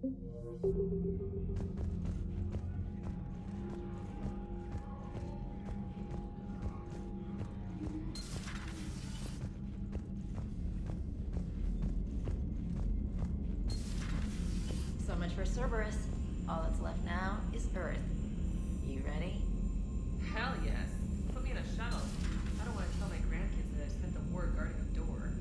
So much for Cerberus. All that's left now is Earth. You ready? Hell yes. Put me in a shuttle. I don't want to tell my grandkids that I spent the war guarding a door.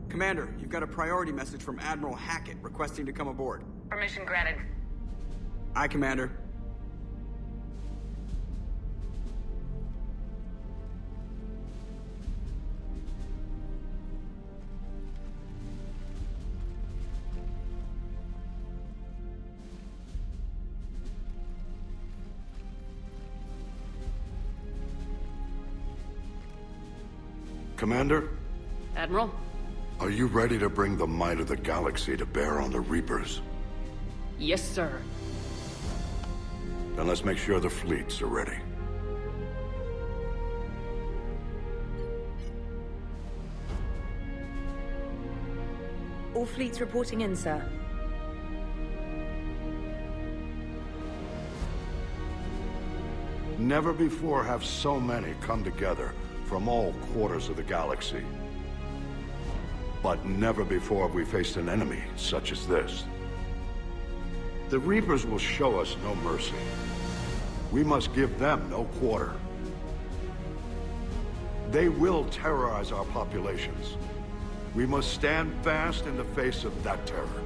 Commander, you've got a priority message from Admiral Hackett requesting to come aboard. Permission granted. Aye, Commander. Commander? Admiral? Are you ready to bring the might of the galaxy to bear on the Reapers? Yes, sir. Then let's make sure the fleets are ready. All fleets reporting in, sir. Never before have so many come together from all quarters of the galaxy. But never before have we faced an enemy such as this. The Reapers will show us no mercy. We must give them no quarter. They will terrorize our populations. We must stand fast in the face of that terror.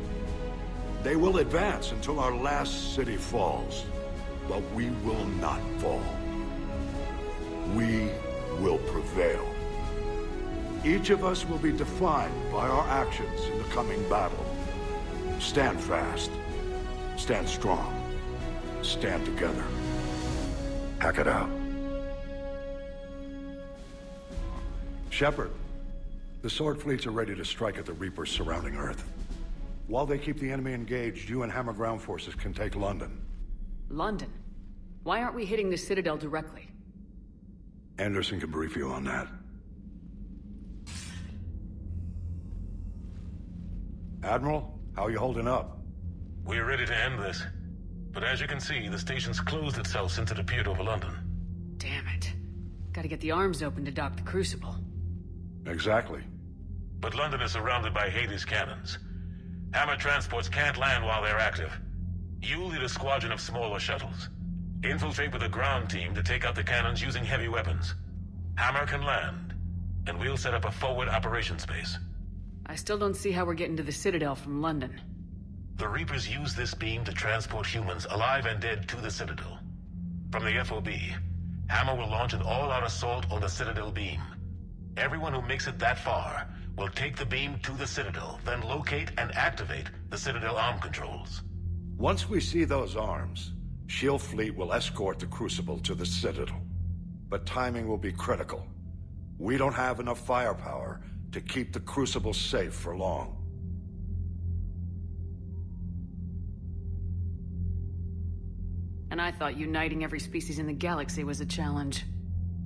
They will advance until our last city falls, but we will not fall. We will prevail. Each of us will be defined by our actions in the coming battle. Stand fast. Stand strong. Stand together. Hack it out. Shepard, the Sword fleets are ready to strike at the Reapers surrounding Earth. While they keep the enemy engaged, you and Hammer ground forces can take London. London? Why aren't we hitting the Citadel directly? Anderson can brief you on that. Admiral, how are you holding up? We're ready to end this. But as you can see, the station's closed itself since it appeared over London. Damn it. Gotta get the arms open to dock the Crucible. Exactly. But London is surrounded by Hades cannons. Hammer transports can't land while they're active. You'll lead a squadron of smaller shuttles. Infiltrate with a ground team to take out the cannons using heavy weapons. Hammer can land, and we'll set up a forward operations base. I still don't see how we're getting to the Citadel from London. The Reapers use this beam to transport humans, alive and dead, to the Citadel. From the FOB, Hammer will launch an all-out assault on the Citadel beam. Everyone who makes it that far will take the beam to the Citadel, then locate and activate the Citadel arm controls. Once we see those arms, SHIELD fleet will escort the Crucible to the Citadel. But timing will be critical. We don't have enough firepower to keep the Crucible safe for long. And I thought uniting every species in the galaxy was a challenge.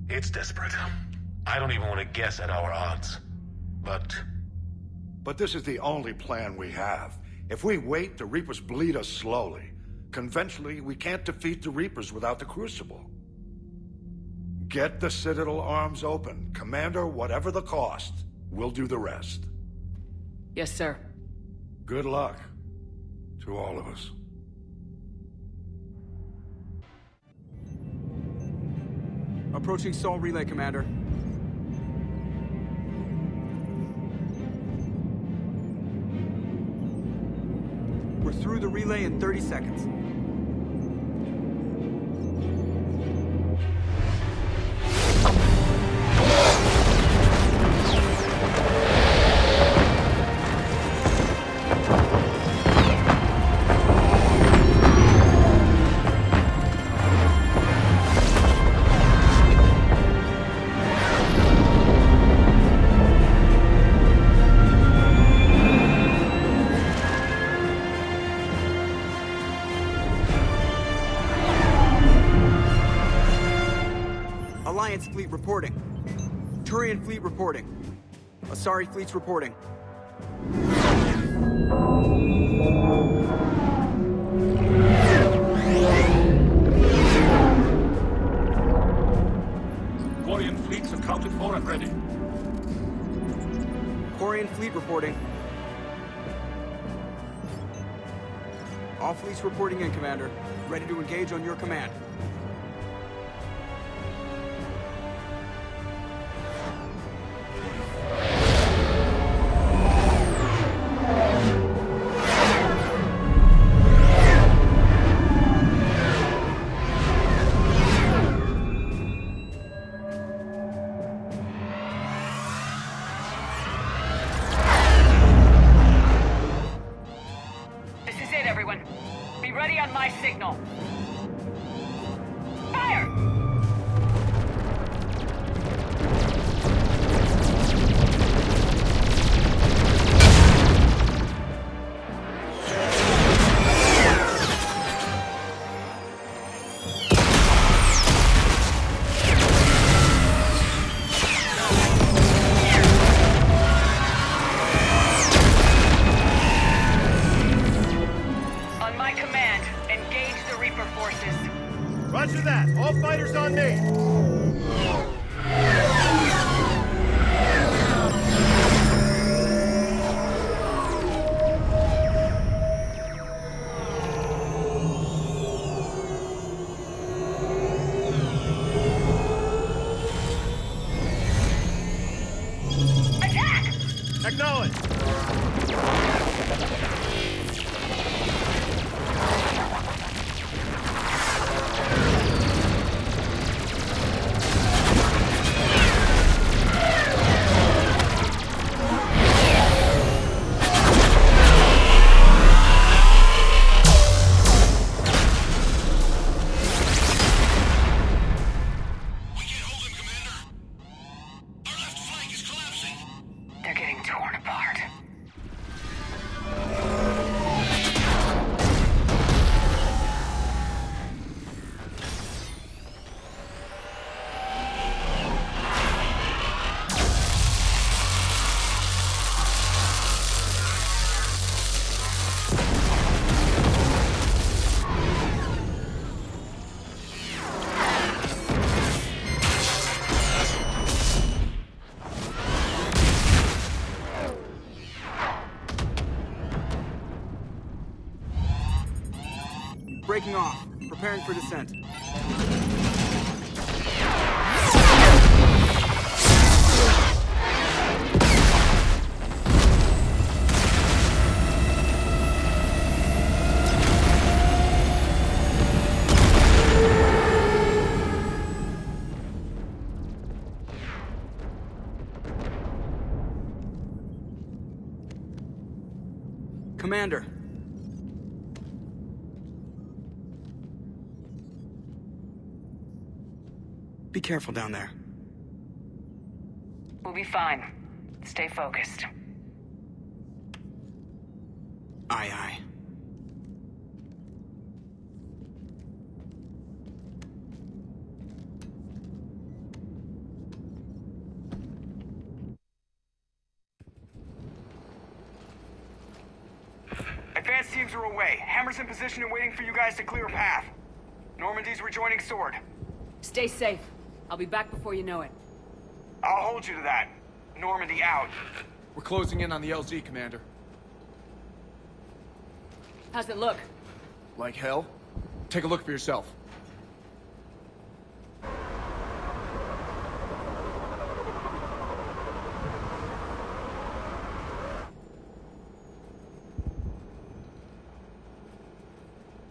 It's desperate. I don't even want to guess at our odds. But this is the only plan we have. If we wait, the Reapers bleed us slowly. Conventionally, we can't defeat the Reapers without the Crucible. Get the Citadel arms open. Commander, whatever the cost, we'll do the rest. Yes, sir. Good luck. To all of us. Approaching Sol Relay, Commander. We're through the relay in 30 seconds. Alliance fleet reporting. Turian fleet reporting. Asari fleet's reporting. Quarian fleets accounted for and ready. Quarian fleet reporting. All fleets reporting in, Commander. Ready to engage on your command. This is it, everyone. Be ready on my signal. Fire! On my command, engage the Reaper forces. Roger that. All fighters on me. Attack! Acknowledge. We can't hold them, Commander. Our left flank is collapsing. They're getting torn apart. Breaking off. Preparing for descent. Commander. Be careful down there. We'll be fine. Stay focused. Aye, aye. Advanced teams are away. Hammer's in position and waiting for you guys to clear a path. Normandy's rejoining Sword. Stay safe. I'll be back before you know it. I'll hold you to that. Normandy out. We're We're closing in on the LZ, Commander. How's it look? Like hell? Take a look for yourself.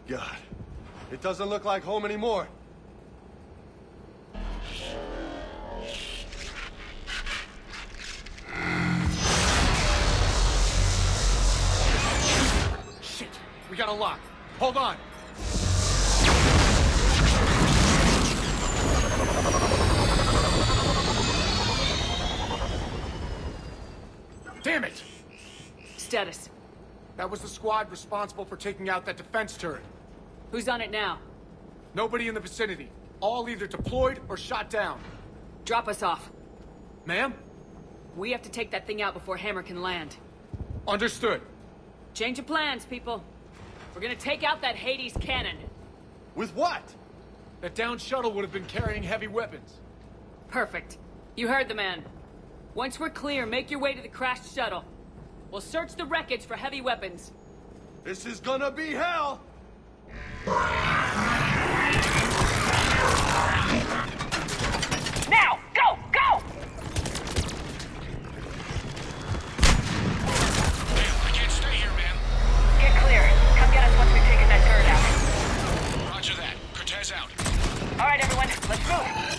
God, it doesn't look like home anymore. Shit, we got a lock. Hold on. Damn it! Status. That was the squad responsible for taking out that defense turret. Who's on it now? Nobody in the vicinity. All either deployed or shot down. Drop us off. Ma'am? We have to take that thing out before Hammer can land. Understood. Change of plans, people. We're gonna take out that Hades cannon. With what? That downed shuttle would have been carrying heavy weapons. Perfect. You heard the man. Once we're clear, make your way to the crashed shuttle. We'll search the wreckage for heavy weapons. This is gonna be hell! Now! Go! Go! I can't stay here, man. Get clear. Come get us once we've taken that turret out. Roger that. Cortez out. All right, everyone. Let's move.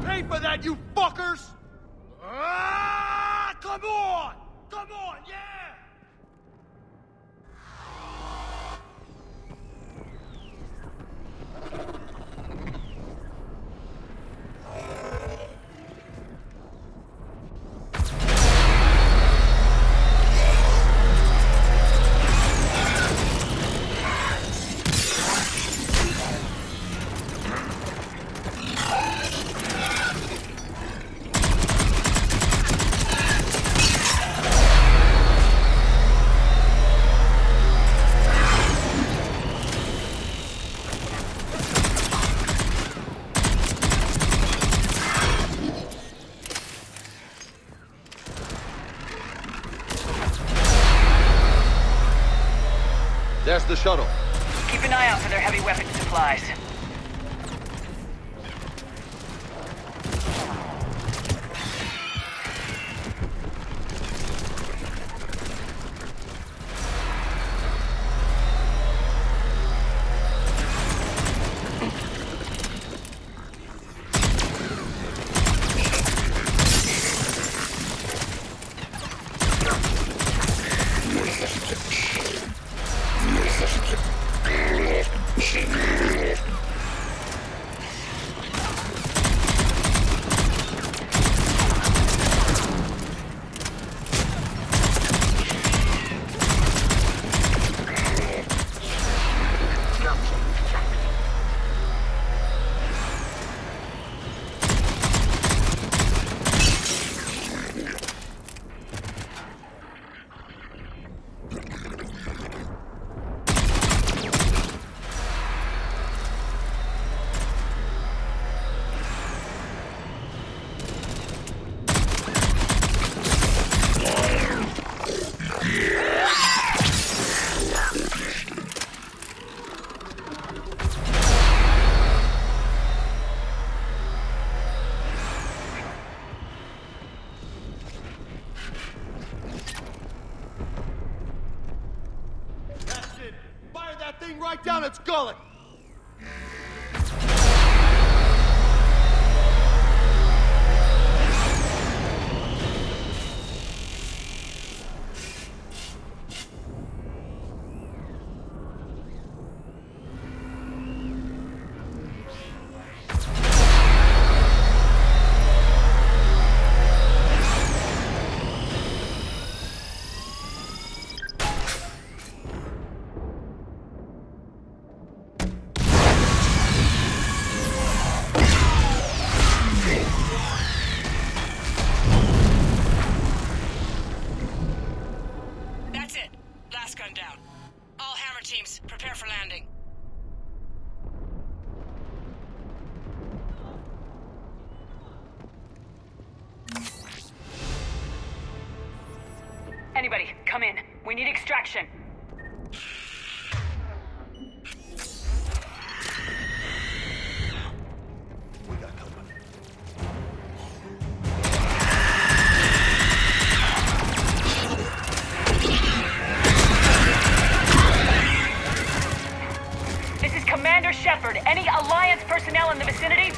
pay for that, you fuckers! Ah, come on! Come on, yeah! There's the shuttle. Keep an eye out for their heavy weapon supplies. Right down its gullet! Anybody, come in. We need extraction. We got company. This is Commander Shepard. Any Alliance personnel in the vicinity?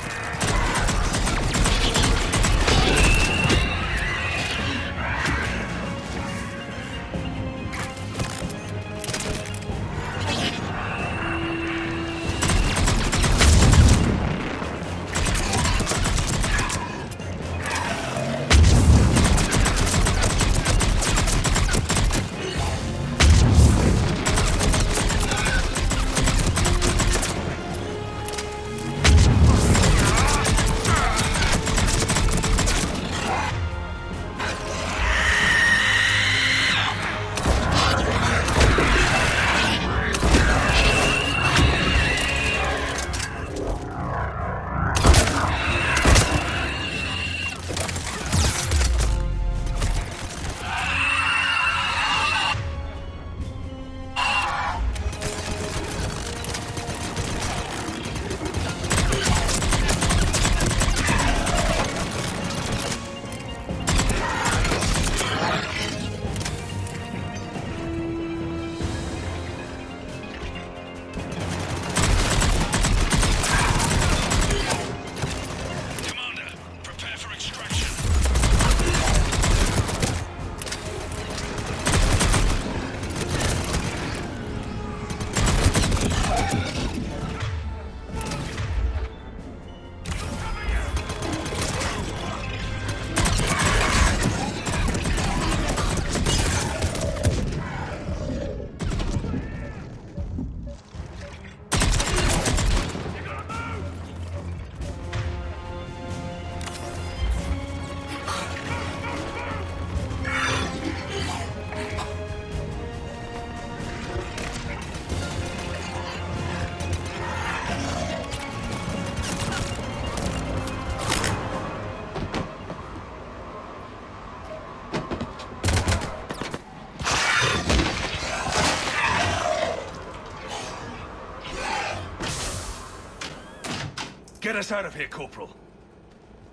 us out of here, Corporal.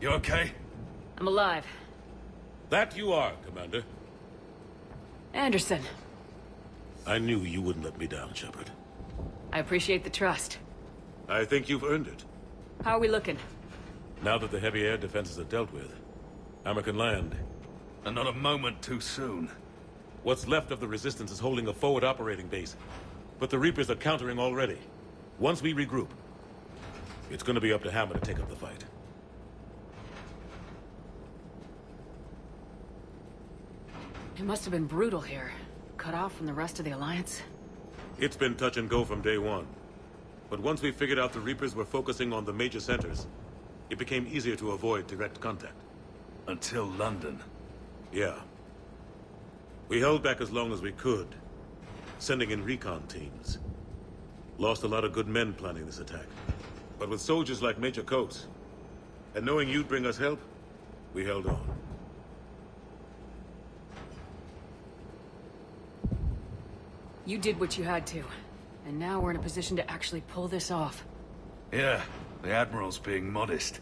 You okay? I'm alive. That you are, Commander. Anderson. I knew you wouldn't let me down, Shepard. I appreciate the trust. I think you've earned it. How are we looking? Now that the heavy air defenses are dealt with, Hammer can land. And not a moment too soon. What's left of the Resistance is holding a forward operating base. But the Reapers are countering already. Once we regroup, it's gonna be up to Hammer to take up the fight. It must have been brutal here. Cut off from the rest of the Alliance. It's been touch and go from day one. But once we figured out the Reapers were focusing on the major centers, it became easier to avoid direct contact. Until London. Yeah. We held back as long as we could, sending in recon teams. Lost a lot of good men planning this attack. But with soldiers like Major Coates, and knowing you'd bring us help, we held on. You did what you had to. And now we're in a position to actually pull this off. Yeah, the Admiral's being modest.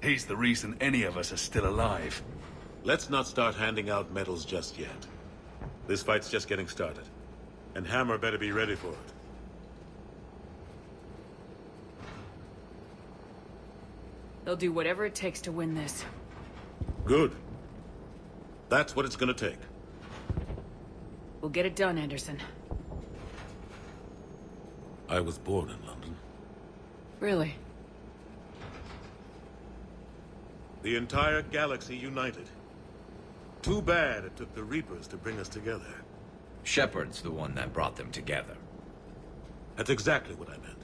He's the reason any of us are still alive. Let's not start handing out medals just yet. This fight's just getting started. And Hammer better be ready for it. They'll do whatever it takes to win this. Good. That's what it's gonna take. We'll get it done, Anderson. I was born in London. Really? The entire galaxy united. Too bad it took the Reapers to bring us together. Shepard's the one that brought them together. That's exactly what I meant.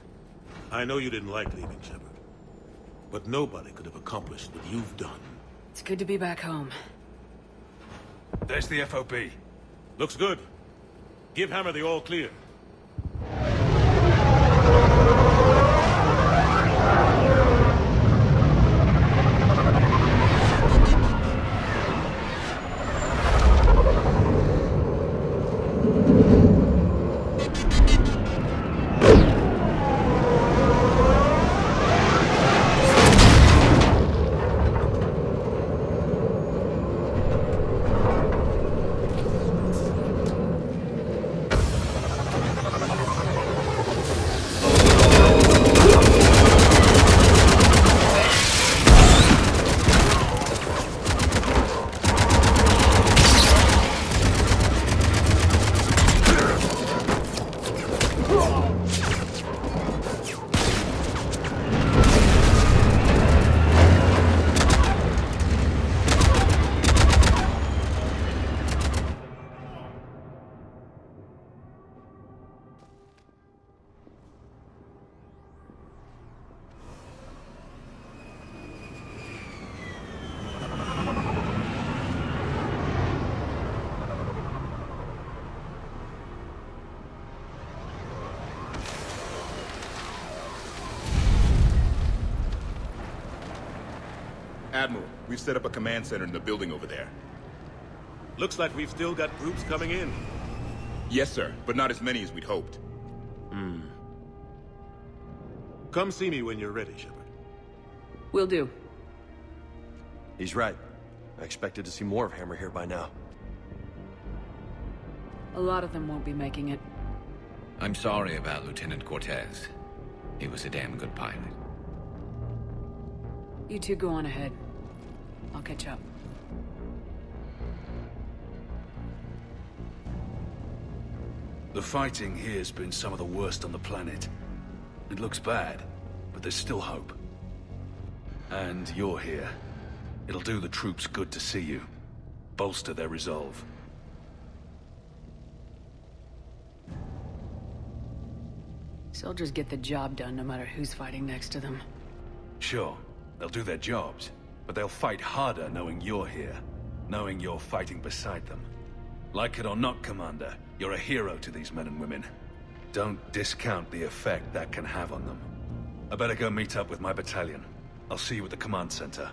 I know you didn't like leaving, Shepard. But nobody could have accomplished what you've done. It's good to be back home. There's the FOB. Looks good. Give Hammer the all clear. Admiral, we've set up a command center in the building over there. Looks like we've still got groups coming in. Yes, sir, but not as many as we'd hoped. Come see me when you're ready, Shepard. Will do. He's right. I expected to see more of Hammer here by now. A lot of them won't be making it. I'm sorry about Lieutenant Cortez. He was a damn good pilot. You two go on ahead. I'll catch up. The fighting here's been some of the worst on the planet. It looks bad, but there's still hope. And you're here. It'll do the troops good to see you. Bolster their resolve. Soldiers get the job done no matter who's fighting next to them. Sure, they'll do their jobs, but they'll fight harder knowing you're here. Knowing you're fighting beside them. Like it or not, Commander, you're a hero to these men and women. Don't discount the effect that can have on them. I better go meet up with my battalion. I'll see you at the command center.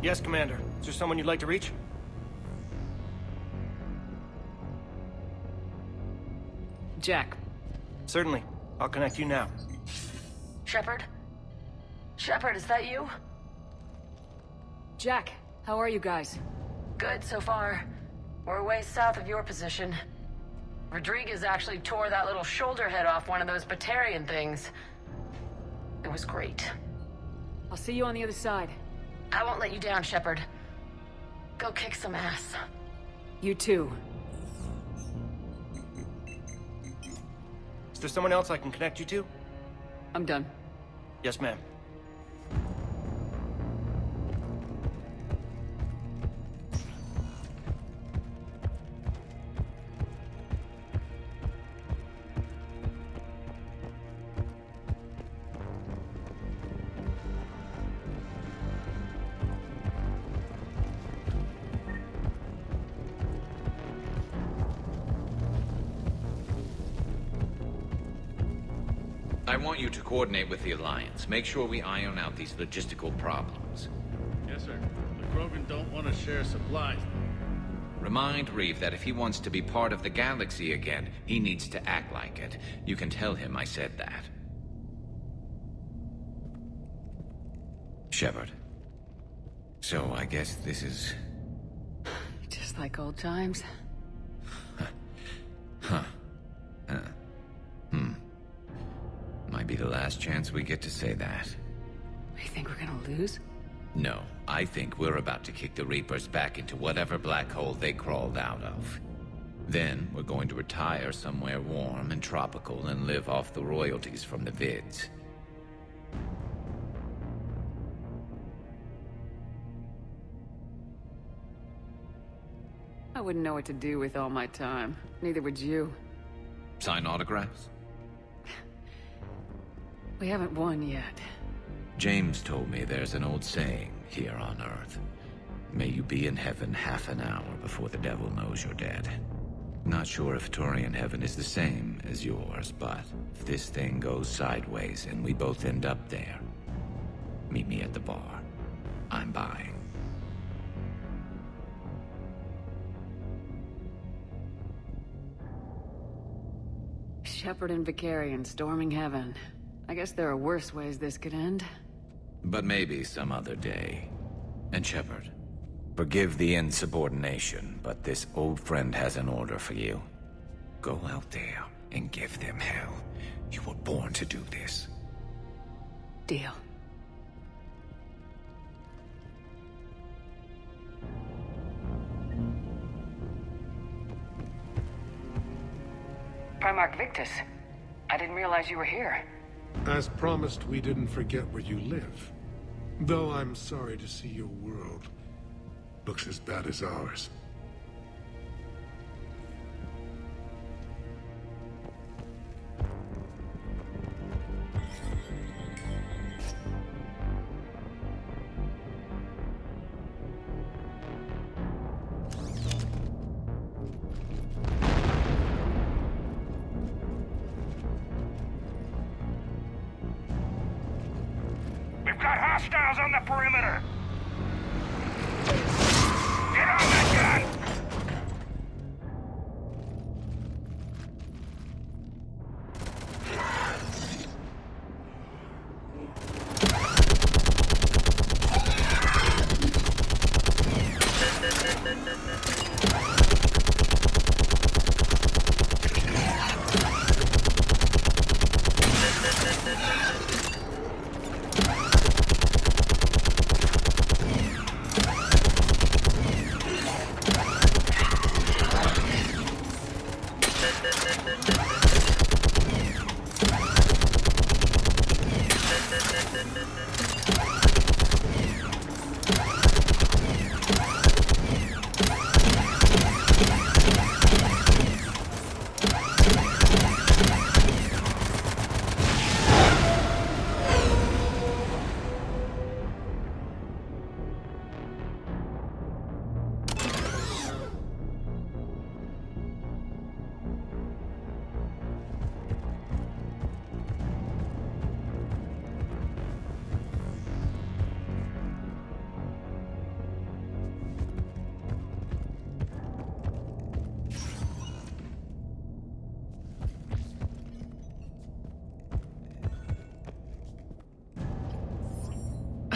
Yes, Commander. Is there someone you'd like to reach? Jack. Certainly. I'll connect you now. Shepard? Shepard, is that you? Jack, how are you guys? Good so far. We're way south of your position. Rodriguez actually tore that little shoulder head off one of those Batarian things. It was great. I'll see you on the other side. I won't let you down, Shepard. Go kick some ass. You too. Is there someone else I can connect you to? I'm done. Yes, ma'am. I want you to coordinate with the Alliance. Make sure we iron out these logistical problems. Yes, sir. The Krogan don't want to share supplies. Remind Reeve that if he wants to be part of the galaxy again, he needs to act like it. You can tell him I said that. Shepard. So I guess this is... Just like old times. Might be the last chance we get to say that. You think we're gonna lose? No, I think we're about to kick the Reapers back into whatever black hole they crawled out of. Then we're going to retire somewhere warm and tropical and live off the royalties from the vids. I wouldn't know what to do with all my time. Neither would you. Sign autographs? We haven't won yet. James told me there's an old saying here on Earth. May you be in heaven half an hour before the devil knows you're dead. Not sure if Turian heaven is the same as yours, but if this thing goes sideways and we both end up there, meet me at the bar. I'm buying. Shepard and Vicarian storming heaven. I guess there are worse ways this could end. But maybe some other day. And Shepard, forgive the insubordination, but this old friend has an order for you. Go out there and give them hell. You were born to do this. Deal. Primarch Victus, I didn't realize you were here. As promised, we didn't forget where you live. Though I'm sorry to see your world looks as bad as ours. Hostiles on the perimeter! Get on that gun!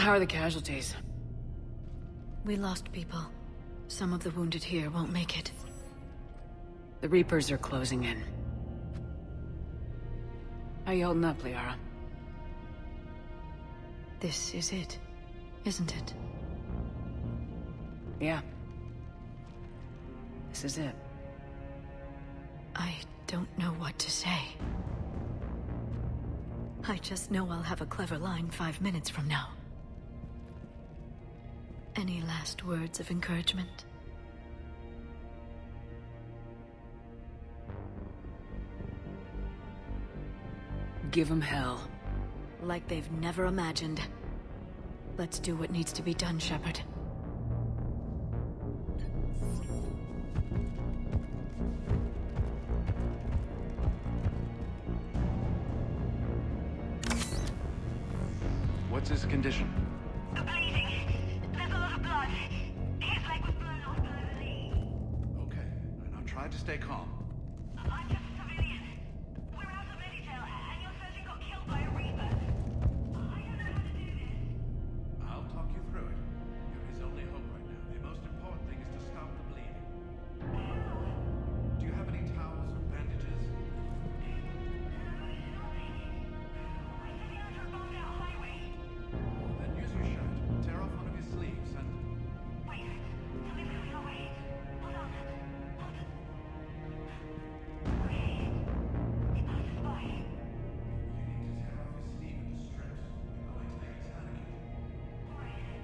How are the casualties? We lost people. Some of the wounded here won't make it. The Reapers are closing in. How you holding up, Liara? This is it, isn't it? Yeah. This is it. I don't know what to say. I just know I'll have a clever line 5 minutes from now. Any last words of encouragement? Give them hell. Like they've never imagined. Let's do what needs to be done, Shepard. What's his condition? Bleeding. There's a lot of blood. His leg was blown off below the knee. Okay, now try to stay calm. I'm just a civilian. We're out of Meditail, and your surgeon got killed by a Reaper. I don't know how to do this. I'll talk you through it. There is only hope right now. The most important thing is to stop the bleeding. Do you have any towels or bandages? Then use your shirt. Tear off one of your sleeves and... Wait. Something's coming our way. Hold on. Okay. It passes by. You need to tear off your sleeve and the strips. You're going to make a tourniquet.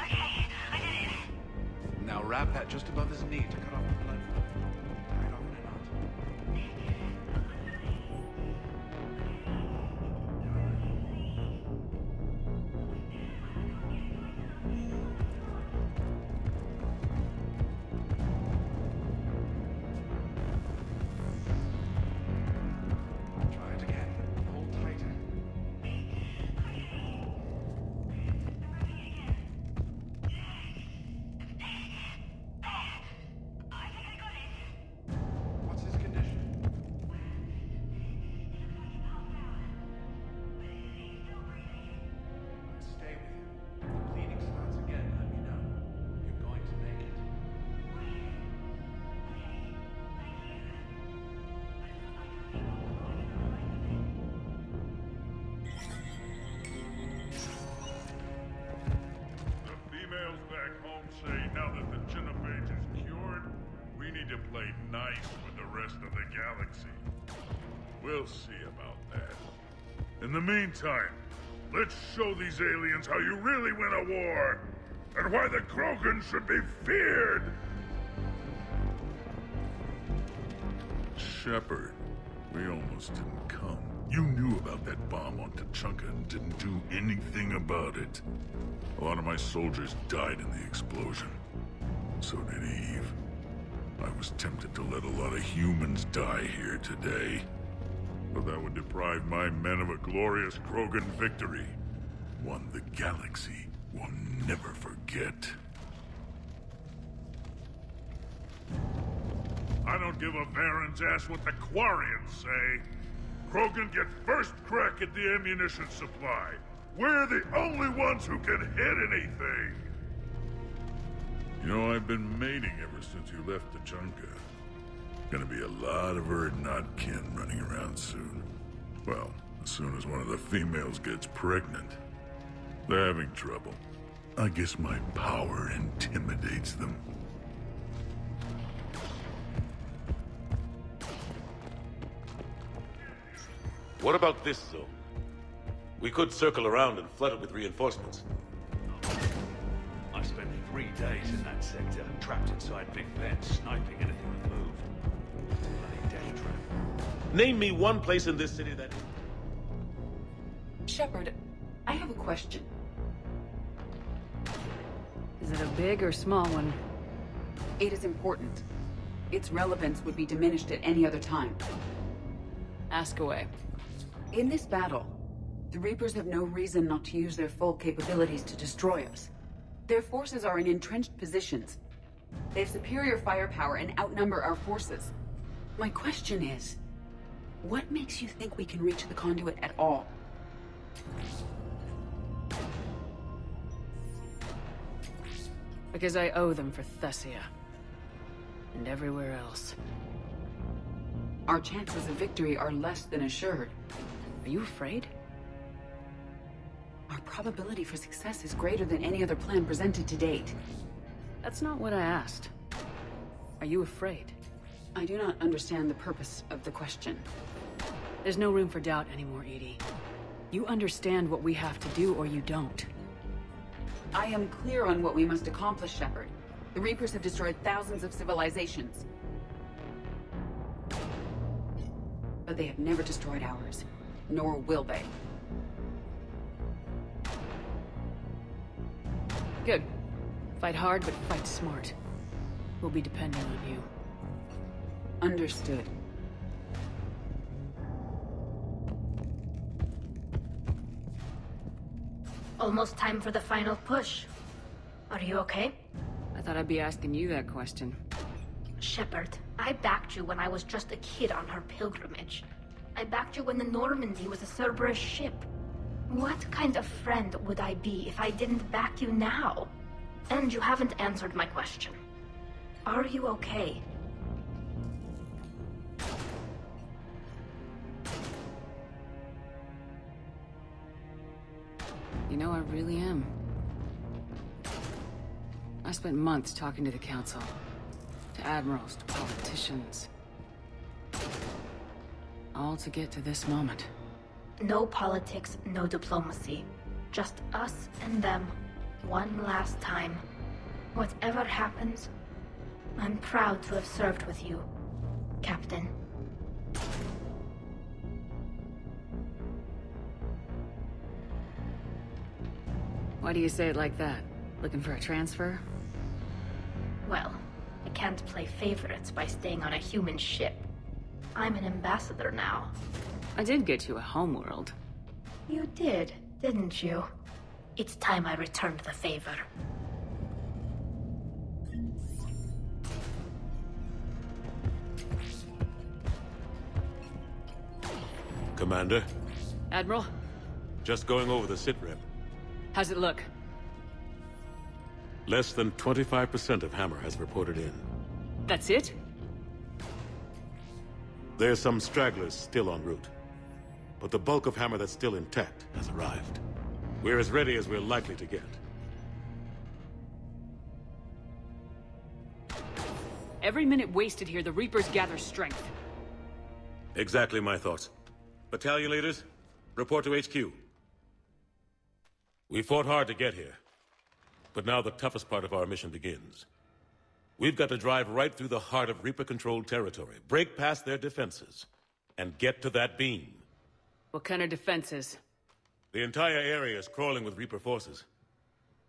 Okay, I did it. Now wrap that just above his knee to cut off the blood flow. Tie it off in a knot. Try it again. Hold tighter. What's his condition? Stay with him. If the bleeding starts again, let me know. You're going to make it. The females back home say now that the Genophage is cured, we need to play nice with the rest of the galaxy. We'll see about that. In the meantime, let's show these aliens how you really win a war, and why the Krogan should be feared! Shepard, we almost didn't come. You knew about that bomb on Tachanka and didn't do anything about it. A lot of my soldiers died in the explosion. So did Eve. I was tempted to let a lot of humans die here today. But that would deprive my men of a glorious Krogan victory. One the galaxy will never forget. I don't give a Baron's ass what the Quarians say. Krogan get first crack at the ammunition supply. We're the only ones who can hit anything. You know, I've been mating ever since you left Tachanka. Gonna be a lot of Urdnot-kin running around soon. Well, as soon as one of the females gets pregnant. They're having trouble. I guess my power intimidates them. What about this zone? We could circle around and flood it with reinforcements. I spent 3 days in that sector, trapped inside Big Ben, sniping anything that moved. Bloody death trap. Name me one place in this city that... Shepard, I have a question. Is it a big or small one? It is important. Its relevance would be diminished at any other time. Ask away. In this battle, the Reapers have no reason not to use their full capabilities to destroy us. Their forces are in entrenched positions. They have superior firepower and outnumber our forces. My question is, What makes you think we can reach the conduit at all? Because I owe them for Thessia. And everywhere else. Our chances of victory are less than assured. Are you afraid? Our probability for success is greater than any other plan presented to date. That's not what I asked. Are you afraid? I do not understand the purpose of the question. There's no room for doubt anymore, Edie. You understand what we have to do, or you don't. I am clear on what we must accomplish, Shepard. The Reapers have destroyed thousands of civilizations. But they have never destroyed ours. Nor will they. Good. Fight hard, but fight smart. We'll be depending on you. Understood. Almost time for the final push. Are you okay? I thought I'd be asking you that question. Shepard, I backed you when I was just a kid on her pilgrimage. I backed you when the Normandy was a Cerberus ship. What kind of friend would I be if I didn't back you now? And you haven't answered my question. Are you okay? You know, I really am. I spent months talking to the Council. To admirals, to politicians. All to get to this moment. No politics, no diplomacy. Just us and them. One last time. Whatever happens, I'm proud to have served with you, Captain. Why do you say it like that? Looking for a transfer? Well, I can't play favorites by staying on a human ship. I'm an ambassador now. I did get you a homeworld. You did, didn't you? It's time I returned the favor. Commander? Admiral? Just going over the sitrep. How's it look? Less than 25% of Hammer has reported in. That's it? There's some stragglers still en route. But the bulk of Hammer that's still intact has arrived. We're as ready as we're likely to get. Every minute wasted here, the Reapers gather strength. Exactly my thoughts. Battalion leaders, report to HQ. We fought hard to get here. But now the toughest part of our mission begins. We've got to drive right through the heart of Reaper-controlled territory, break past their defenses, and get to that beam. What kind of defenses? The entire area is crawling with Reaper forces.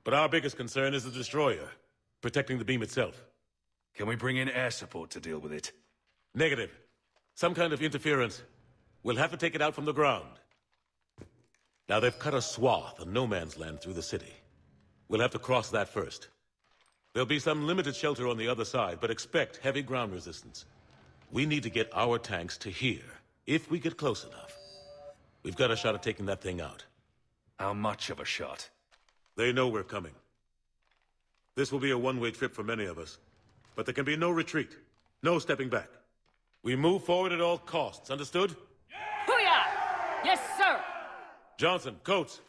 But our biggest concern is the destroyer, protecting the beam itself. Can we bring in air support to deal with it? Negative. Some kind of interference. We'll have to take it out from the ground. Now they've cut a swath of no man's land through the city. We'll have to cross that first. There'll be some limited shelter on the other side, but expect heavy ground resistance. We need to get our tanks to here, if we get close enough. We've got a shot at taking that thing out. How much of a shot? They know we're coming. This will be a one-way trip for many of us. But there can be no retreat. No stepping back. We move forward at all costs, understood? Hoo-yah! Yes, sir! Johnson, Coates,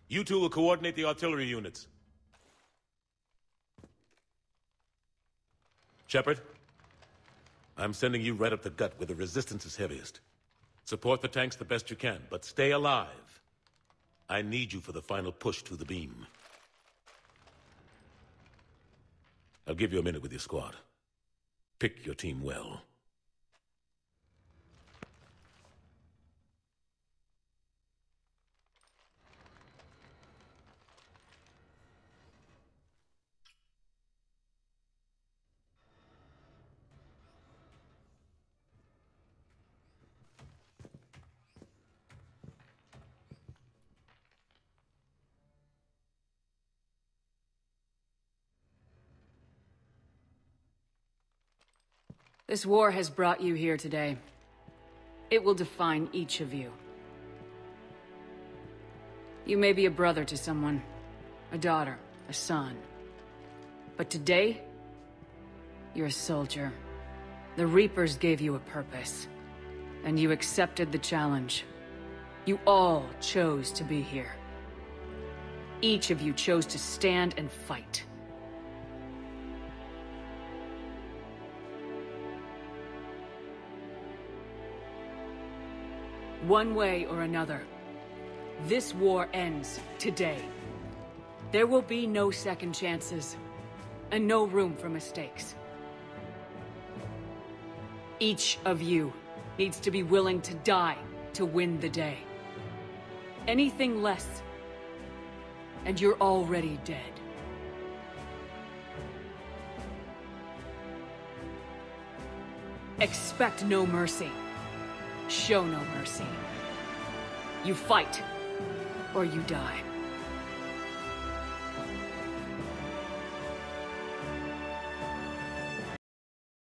you two will coordinate the artillery units. Shepard, I'm sending you right up the gut where the resistance is heaviest. Support the tanks the best you can, but stay alive. I need you for the final push to the beam. I'll give you a minute with your squad. Pick your team well. This war has brought you here today. It will define each of you. You may be a brother to someone, a daughter, a son. But today, you're a soldier. The Reapers gave you a purpose, and you accepted the challenge. You all chose to be here. Each of you chose to stand and fight. One way or another, this war ends today. There will be no second chances, and no room for mistakes. Each of you needs to be willing to die to win the day. Anything less, and you're already dead. Expect no mercy. Show no mercy. You fight, or you die.